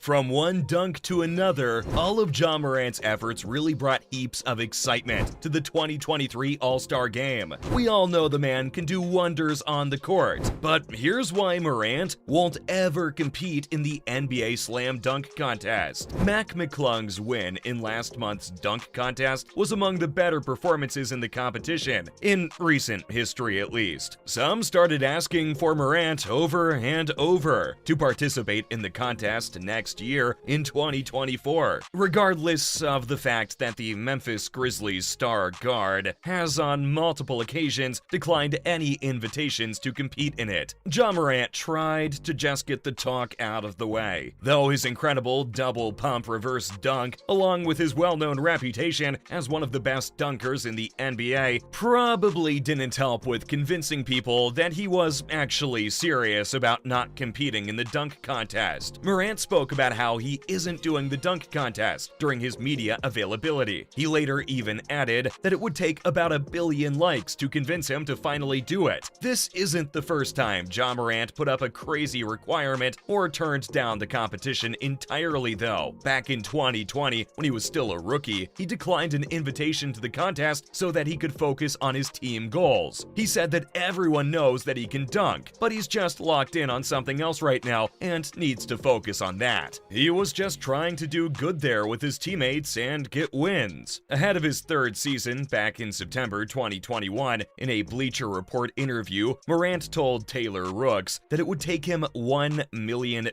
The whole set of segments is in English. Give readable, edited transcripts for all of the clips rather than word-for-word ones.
From one dunk to another, all of Ja Morant's efforts really brought heaps of excitement to the 2023 All-Star Game. We all know the man can do wonders on the court, but here's why Morant won't ever compete in the NBA Slam Dunk Contest. Mac McClung's win in last month's dunk contest was among the better performances in the competition, in recent history at least. Some started asking for Morant over and over to participate in the contest next year in 2024, regardless of the fact that the Memphis Grizzlies star guard has on multiple occasions declined any invitations to compete in it. Ja Morant tried to just get the talk out of the way, though his incredible double pump reverse dunk, along with his well-known reputation as one of the best dunkers in the NBA, probably didn't help with convincing people that he was actually serious about not competing in the dunk contest. Morant spoke about how he isn't doing the dunk contest during his media availability. He later even added that it would take about 1 billion likes to convince him to finally do it. This isn't the first time Ja Morant put up a crazy requirement or turned down the competition entirely though. Back in 2020, when he was still a rookie, he declined an invitation to the contest so that he could focus on his team goals. He said that everyone knows that he can dunk, but he's just locked in on something else right now and needs to focus on that. He was just trying to do good there with his teammates and get wins. Ahead of his third season back in September 2021, in a Bleacher Report interview, Morant told Taylor Rooks that it would take him $1 million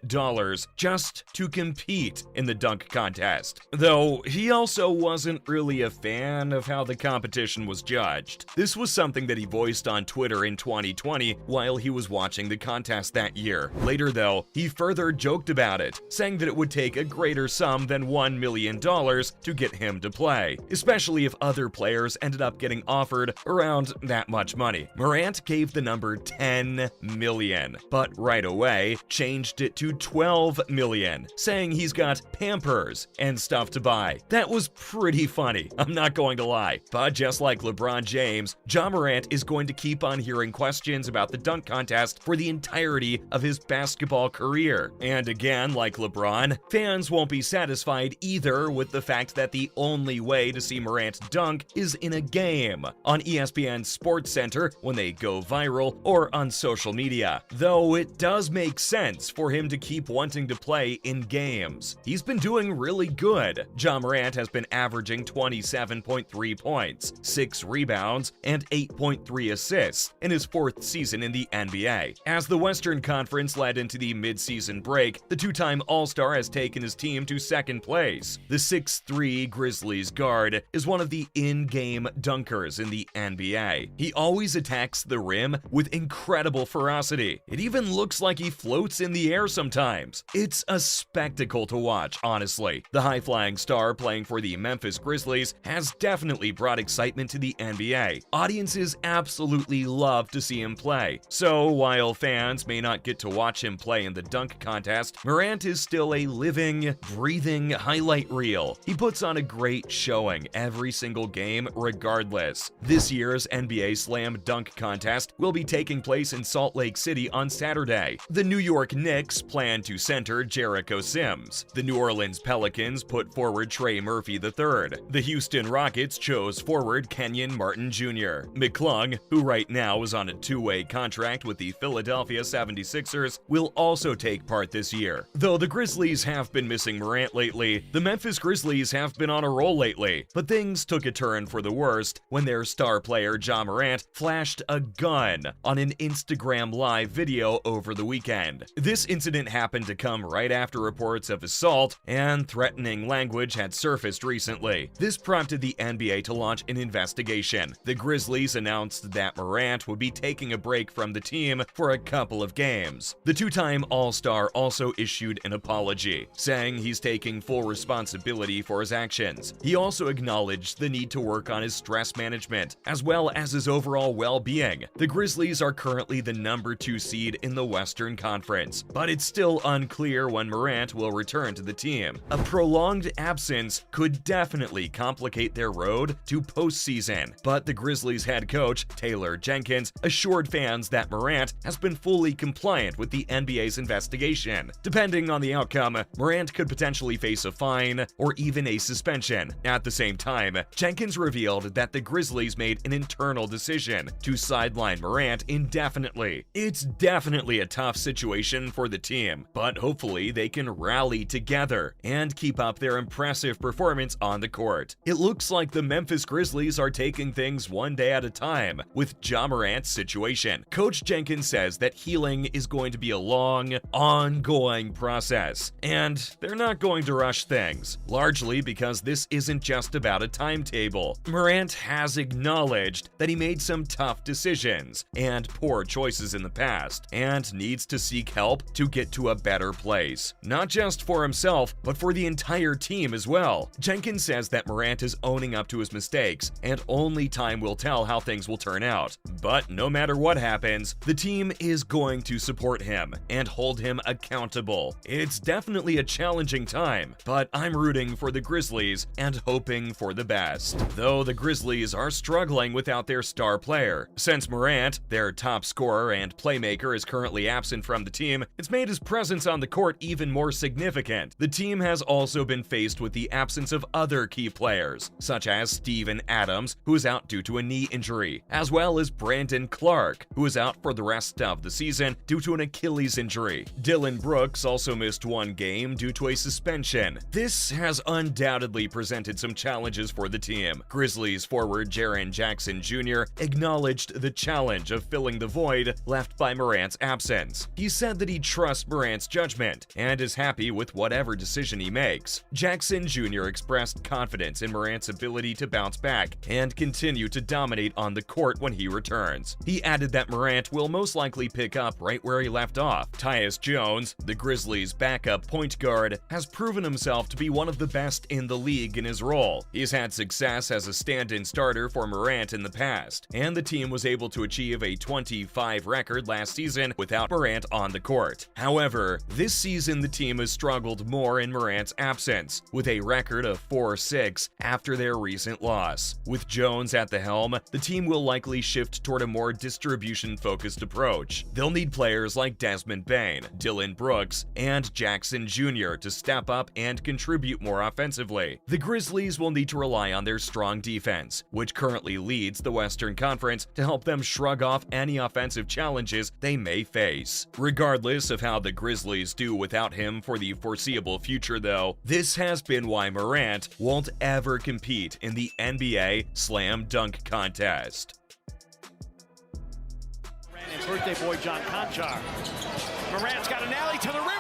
just to compete in the dunk contest. Though he also wasn't really a fan of how the competition was judged. This was something that he voiced on Twitter in 2020 while he was watching the contest that year. Later though, he further joked about it, saying that it would take a greater sum than $1 million to get him to play, especially if other players ended up getting offered around that much money. Morant gave the number 10 million, but right away changed it to 12 million, saying he's got Pampers and stuff to buy. That was pretty funny, I'm not going to lie. But just like LeBron James, Ja Morant is going to keep on hearing questions about the dunk contest for the entirety of his basketball career. And again, like LeBron, fans won't be satisfied either with the fact that the only way to see Morant dunk is in a game, on ESPN SportsCenter when they go viral, or on social media. Though it does make sense for him to keep wanting to play in games. He's been doing really good. Ja Morant has been averaging 27.3 points, 6 rebounds, and 8.3 assists in his 4th season in the NBA. As the Western Conference led into the mid-season break, the two-time All-Star has taken his team to 2nd place. The 6'3" Grizzlies guard is one of the in-game dunkers in the NBA. He always attacks the rim with incredible ferocity. It even looks like he floats in the air sometimes. It's a spectacle to watch, honestly. The high-flying star playing for the Memphis Grizzlies has definitely brought excitement to the NBA. Audiences absolutely love to see him play. So while fans may not get to watch him play in the dunk contest, Morant is still a living, breathing highlight reel. He puts on a great showing every single game regardless. This year's NBA Slam Dunk Contest will be taking place in Salt Lake City on Saturday. The New York Knicks plan to center Jericho Sims. The New Orleans Pelicans put forward Trey Murphy III. The Houston Rockets chose forward Kenyon Martin Jr. McClung, who right now is on a 2-way contract with the Philadelphia 76ers, will also take part this year. Though the Grizzlies have been missing Morant lately, the Memphis Grizzlies have been on a roll lately. But things took a turn for the worst when their star player Ja Morant flashed a gun on an Instagram Live video over the weekend. This incident happened to come right after reports of assault and threatening language had surfaced recently. This prompted the NBA to launch an investigation. The Grizzlies announced that Morant would be taking a break from the team for a couple of games. The two-time All-Star also issued an apology, saying he's taking full responsibility for his actions. He also acknowledged the need to work on his stress management, as well as his overall well-being. The Grizzlies are currently the number 2 seed in the Western Conference, but it's still unclear when Morant will return to the team. A prolonged absence could definitely complicate their road to postseason, but the Grizzlies head coach, Taylor Jenkins, assured fans that Morant has been fully compliant with the NBA's investigation. Depending on the outcome, Morant could potentially face a fine or even a suspension. At the same time, Jenkins revealed that the Grizzlies made an internal decision to sideline Morant indefinitely. It's definitely a tough situation for the team, but hopefully they can rally together and keep up their impressive performance on the court. It looks like the Memphis Grizzlies are taking things one day at a time with Ja Morant's situation. Coach Jenkins says that healing is going to be a long, ongoing process, and they're not going to rush things, largely because this isn't just about a timetable. Morant has acknowledged that he made some tough decisions and poor choices in the past, and needs to seek help to get to a better place. Not just for himself, but for the entire team as well. Jenkins says that Morant is owning up to his mistakes, and only time will tell how things will turn out. But no matter what happens, the team is going to support him and hold him accountable. It's definitely a challenging time, but I'm rooting for the Grizzlies and hoping for the best. Though the Grizzlies are struggling without their star player. Since Morant, their top scorer and playmaker, is currently absent from the team, it's made his presence on the court even more significant. The team has also been faced with the absence of other key players, such as Steven Adams, who is out due to a knee injury, as well as Brandon Clark, who is out for the rest of the season due to an Achilles injury. Dillon Brooks also missed one game due to a suspension. This has undoubtedly presented some challenges for the team. Grizzlies forward Jaren Jackson Jr. acknowledged the challenge of filling the void left by Morant's absence. He said that he trusts Morant's judgment and is happy with whatever decision he makes. Jackson Jr. expressed confidence in Morant's ability to bounce back and continue to dominate on the court when he returns. He added that Morant will most likely pick up right where he left off. Tyus Jones, the Grizzlies' backup point guard, has proven himself to be one of the best in the league in his role. He's had success as a stand-in starter for Morant in the past, and the team was able to achieve a 25 record last season without Morant on the court. However, this season the team has struggled more in Morant's absence, with a record of 4-6 after their recent loss. With Jones at the helm, the team will likely shift toward a more distribution-focused approach. They'll need players like Desmond Bane, Dillon Brooks, and Jackson Jr. to step up and contribute more offensively. The Grizzlies will need to rely on their strong defense, which currently leads the Western Conference, to help them shrug off any offensive challenges they may face. Regardless of how the Grizzlies do without him for the foreseeable future though, this has been why Morant won't ever compete in the NBA Slam Dunk Contest. Birthday boy John Conchar. Morant's got an alley to the rim.